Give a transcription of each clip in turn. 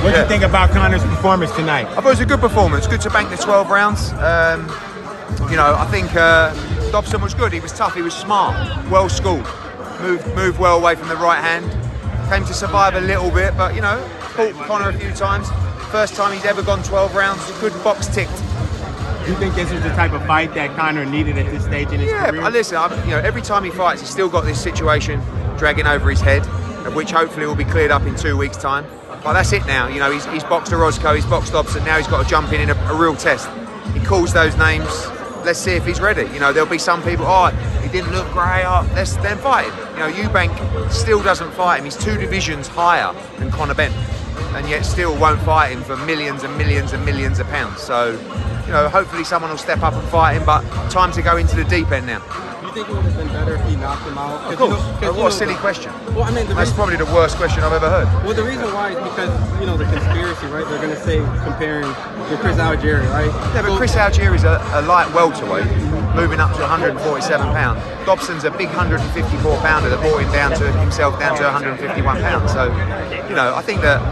What do you think about Conor's performance tonight? I thought it was a good performance. Good to bank the 12 rounds. You know, I think Dobson was good. He was tough. He was smart. Well schooled. Moved well away from the right hand. Came to survive a little bit, but you know, fought Conor a few times. First time he's ever gone 12 rounds. Good box ticked. Do you think this is the type of fight that Conor needed at this stage in his career? Yeah, listen, you know, every time he fights, he's still got this situation dragging over his head, which hopefully will be cleared up in 2 weeks' time. But that's it now. You know, he's boxed Orozco, he's boxed Dobson. Now he's got to jump in a real test. He calls those names. Let's see if he's ready. You know, there'll be some people, oh, he didn't look great. Oh, let's then fight him. You know, Eubank still doesn't fight him. He's 2 divisions higher than Conor Benn, and yet still won't fight him for millions and millions and millions of pounds. So, you know, hopefully someone will step up and fight him, but time to go into the deep end now. Do you think it would have been better if he knocked him out? Of course. What a silly question. Well, I mean, that's probably the worst question I've ever heard. Well, the reason why is because, you know, the conspiracy, right? They're going to say comparing with Chris Algieri, right? Yeah, but Chris Algieri is a light welterweight, moving up to 147 pounds. Dobson's a big 154 pounder that brought him down to 151 pounds. So, you know, I think that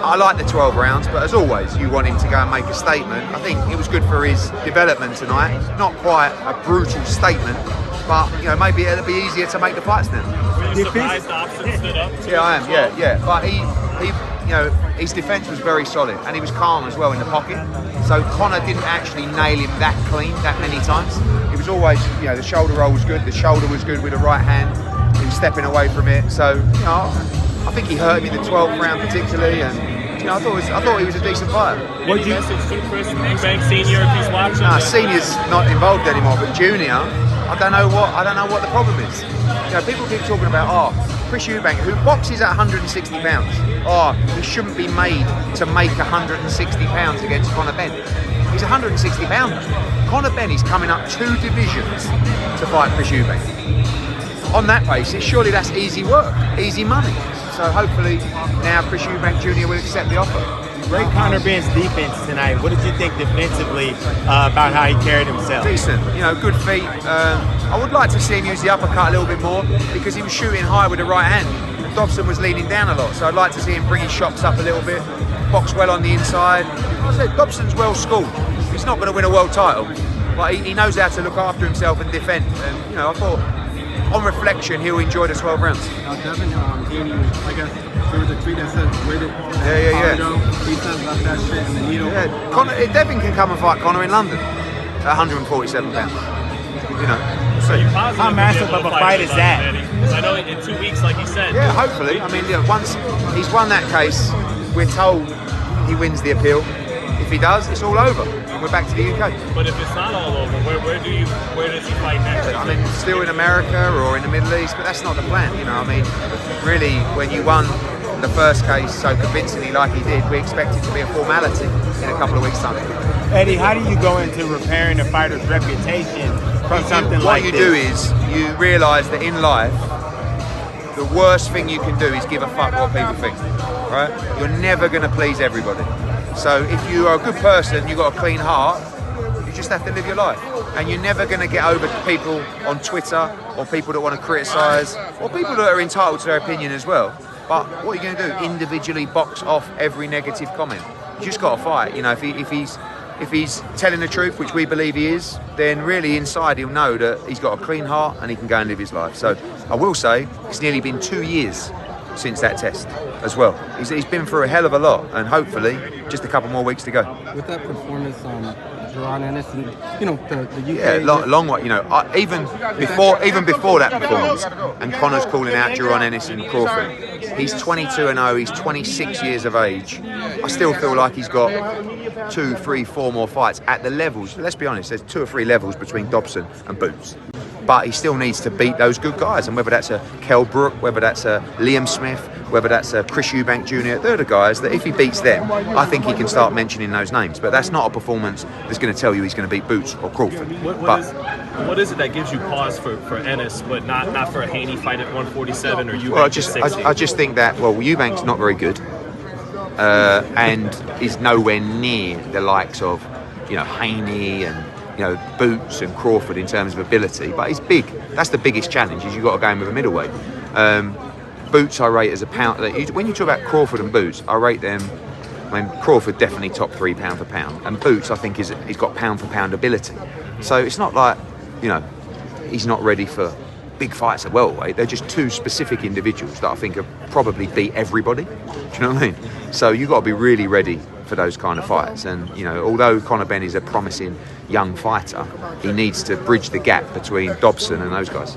I like the 12 rounds, but as always, you want him to go and make a statement. I think it was good for his development tonight. Not quite a brutal statement, but you know, maybe it'll be easier to make the fights now. Were you surprised Dobson stood up? Yeah, I am. Yeah. But he, you know, his defence was very solid, and he was calm as well in the pocket. So Conor didn't actually nail him that clean that many times. It was always, you know, the shoulder roll was good. The shoulder was good with the right hand. He was stepping away from it. So, you know, I think he hurt him in the 12th round particularly, and you know, I thought he was a decent fighter. What you message to Chris Eubank Sr. if he's watching? No, Senior's not involved anymore, but Junior, I don't know what the problem is. You know, people keep talking about Chris Eubank, who boxes at 160 pounds. He shouldn't be made to make 160 pounds against Conor Benn. He's 160 pounder. Conor Benn is coming up 2 divisions to fight Chris Eubank. On that basis, surely that's easy work, easy money. So hopefully now Chris Eubank Jr. will accept the offer. Great Conor Benn's defense tonight. What did you think defensively about how he carried himself? Decent, you know, good feet. I would like to see him use the uppercut a little bit more because he was shooting high with the right hand. And Dobson was leaning down a lot, so I'd like to see him bring his shots up a little bit, box well on the inside. I said Dobson's well schooled. He's not going to win a world title, but he knows how to look after himself and defend. And you know, I thought, on reflection, he'll enjoy the 12 rounds. Devin, Haney, I guess there was a tweet that said, where did he says about that shit in the needle. Yeah, Devin can come and fight Conor in London at 147 pounds. You know. So how massive of a fight is that? Because I know in 2 weeks, like you said. Yeah, hopefully. I mean, yeah, once he's won that case, we're told he wins the appeal. If he does, it's all over. We're back to the UK. But if it's not all over, where does he fight next? I mean, still in America or in the Middle East, but that's not the plan, you know. I mean, really, when you won the first case so convincingly like he did, we expect it to be a formality in a couple of weeks' time. Eddie, how do you go into repairing a fighter's reputation from something like this? What you do is you realise that in life, the worst thing you can do is give a fuck what people think, right? You're never going to please everybody. So if you are a good person, you've got a clean heart, you just have to live your life. And you're never going to get over people on Twitter or people that want to criticise or people that are entitled to their opinion as well. But what are you going to do? Individually box off every negative comment. You just got to fight. You know, if he's telling the truth, which we believe he is, then really inside he'll know that he's got a clean heart and he can go and live his life. So I will say it's nearly been 2 years since that test as well. He's been through a hell of a lot, and hopefully just a couple more weeks to go. With that performance on Jaron Ennis and you know the UK. Yeah, long way. You know, even before that performance, and Conor's calling out Jaron Ennis and Crawford. He's 22-0. He's 26 years of age. I still feel like he's got 2, 3, 4 more fights at the levels. Let's be honest. There's 2 or 3 levels between Dobson and Boots. But he still needs to beat those good guys, and whether that's a Kell Brook, whether that's a Liam Smith, whether that's a Chris Eubank Jr, they're the guys that if he beats them, I think he can start mentioning those names. But that's not a performance that's going to tell you he's going to beat Boots or Crawford. What is it that gives you pause for Ennis, but not for a Haney fight at 147 or Eubank well, at 60? I just think that, well, Eubank's not very good, and is nowhere near the likes of, you know, Haney and, you know, Boots and Crawford in terms of ability, but he's big. That's the biggest challenge, is you've got to go in with a middleweight. Boots I rate as a pound. When you talk about Crawford and Boots, I rate them I mean, Crawford definitely top 3 pound for pound, and Boots I think he's got pound for pound ability. So it's not like, you know, he's not ready for big fights at welterweight. They're just two specific individuals that I think have probably beat everybody. Do you know what I mean? So you've got to be really ready for those kind of fights. And, you know, although Conor Benn is a promising young fighter, he needs to bridge the gap between Dobson and those guys.